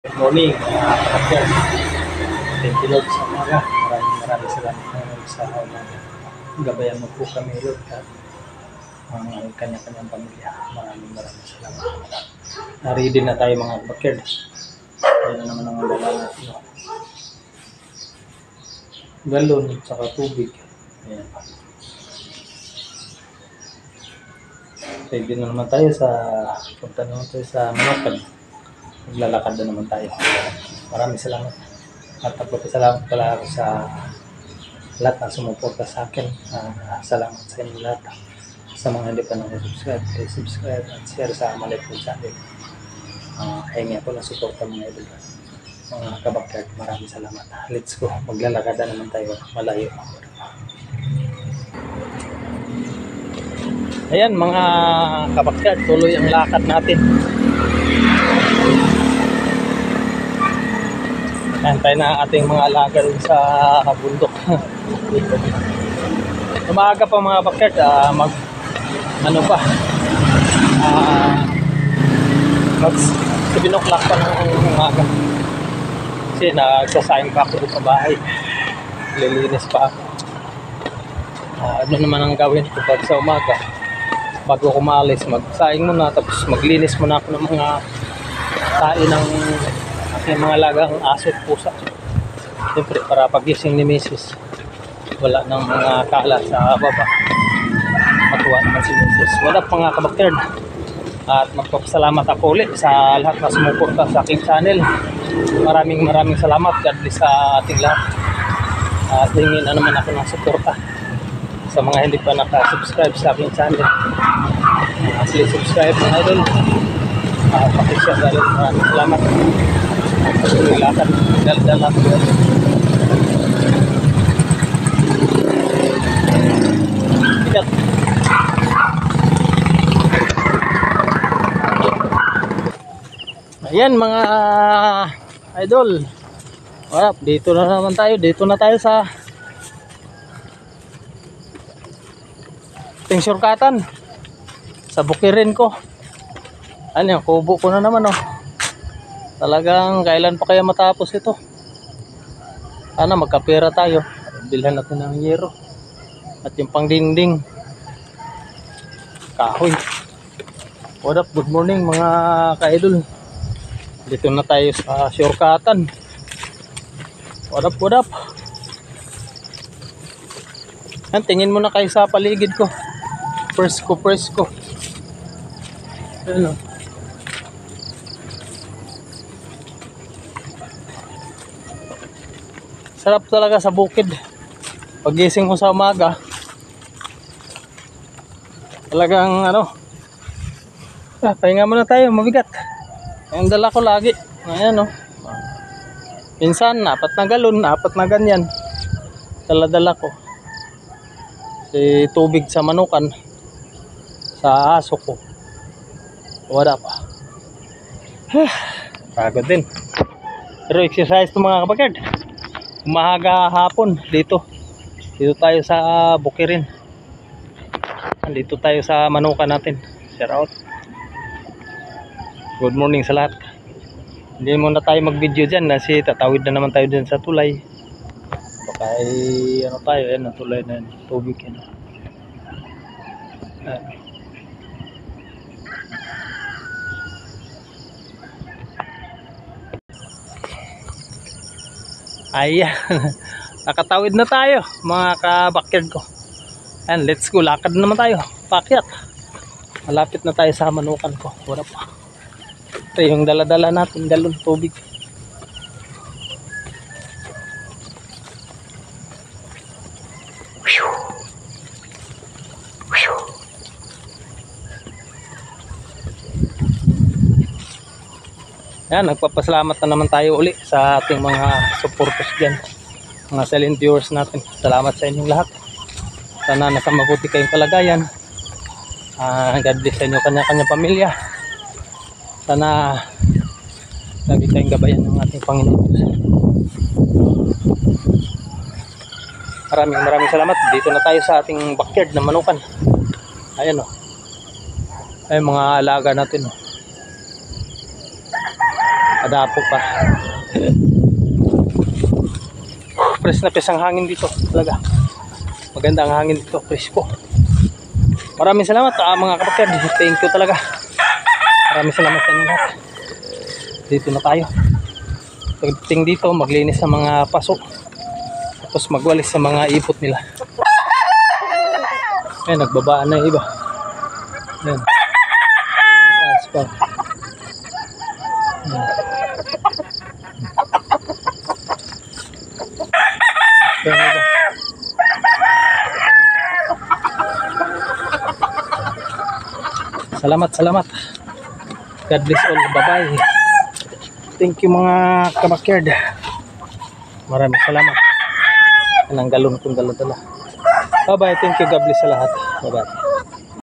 Good morning, mga kapatid. Thank you Lord sa umaga. Maraming salamat Lord sa umaga. Gabayan mo po kami Lord at ang kanya-kanyang pamilya. Maraming salamat. Ready na tayo mga kapatid. Ayan na naman ang dala natin. Galon at saka tubig. Ayan. Ready na naman tayo sa punta naman tayo sa Manapan. Maglalakad na naman tayo. Maraming salamat. At nagpapasalamat pala ako sa lahat na sumuporta sa akin. Salamat sa inyo lahat. Sa mga hindi pa nag-subscribe, subscribe at share sa Maliit po channel. Hingi ako ng suporta mga idol. Mga kabakyard, maraming salamat. Let's go. Maglalakad na naman tayo. Malayo. Ayan mga kabakyard, tuloy ang lakad natin. Antay na ating mga alaga sa bundok. Umaga pa mga bakit, mag 7 o'clock pa ng umaga. Kasi nagsasayang pa ako sa bahay. Lilinis pa ako. Ano naman ang gawin ko pag sa umaga? Bago kumalis, magsayang muna, tapos maglinis muna ako ng mga tain ng mga lagang aso at pusa. Siyempre para pagising ni Mrs. wala nang mga kalat sa baba. Matuwa naman si Mrs. Wala pa mga kabakyard. At magpapasalamat ako ulit sa lahat na sumuporta sa aking channel. Maraming salamat. God bless sa ating lahat. At hingin na naman ako ng suporta sa mga hindi pa nakasubscribe sa aking channel. Please subscribe mga idol. Pakishare dahil maraming salamat. Lakad dal-dalan ikat. Ayan mga idol, dito na naman tayo. Dito na tayo sa Shortcutan sa bukirin ko. Ano yung kubo ko na naman Talagang kailan pa kaya matapos ito? Sana magkapera tayo. Bilhan natin ng yero. At yung pangdingding kahoy. What up? Good morning mga ka-idol. Dito na tayo sa Shortcutan. What up? What up? Tingin muna kayo sa paligid ko. Presko. Ayan Sarap talaga sa bukid. Pagising mo sa umaga, talagang pahinga muna tayo, mabigat. Ang dala ko lagi. Ayan Minsan, 4 na galon, 4 na ganyan. Dala ko. Tubig sa manukan, sa aso ko. Wala pa. Pagod din. Pero exercise to mga kapatid. Umaga hapon dito tayo sa bukirin. Dito tayo sa manukan natin. Shout out. Good morning sa lahat. Hindi muna tayo mag video dyan kasi tatawid na naman tayo dyan sa tulay. Baka tayo yan, tulay na yan, tubig yan. Ayan. Nakatawid na tayo mga kabakyard ko. Ayan, let's go. Lakad na naman tayo. Pakyat. Malapit na tayo sa manukan ko. Wala pa. Ito yung dala-dala natin. Galon tubig. Yan, nagpapasalamat na naman tayo uli sa ating mga supporters dyan, mga silent viewers natin. Salamat sa inyong lahat. Sana nasa mabuti kayong kalagayan. God bless sa inyo kanya-kanya pamilya. Sana lagi tayong gabayan ng ating Panginoon Diyos. Maraming salamat. Dito na tayo sa ating backyard na manukan. Ayan ay mga alaga natin Adapo pa. Press na press ang hangin dito talaga. Maganda ang hangin dito, presko. Maraming salamat mga kapatid. Thank you talaga. Maraming salamat sa inyo lahat. Dito na tayo. Pagdating dito, maglinis sa mga paso. Tapos magwalis sa mga ipot nila. Ayan, nagbabaan na yung iba. Ayan. Taas pa. Ayan. Ayan iba. Salamat. God bless all. Bye-bye. Thank you mga kabakyard. Maraming salamat. Yan ang galon kong dala-dala. Bye-bye. Thank you. God bless sa lahat. Bye-bye.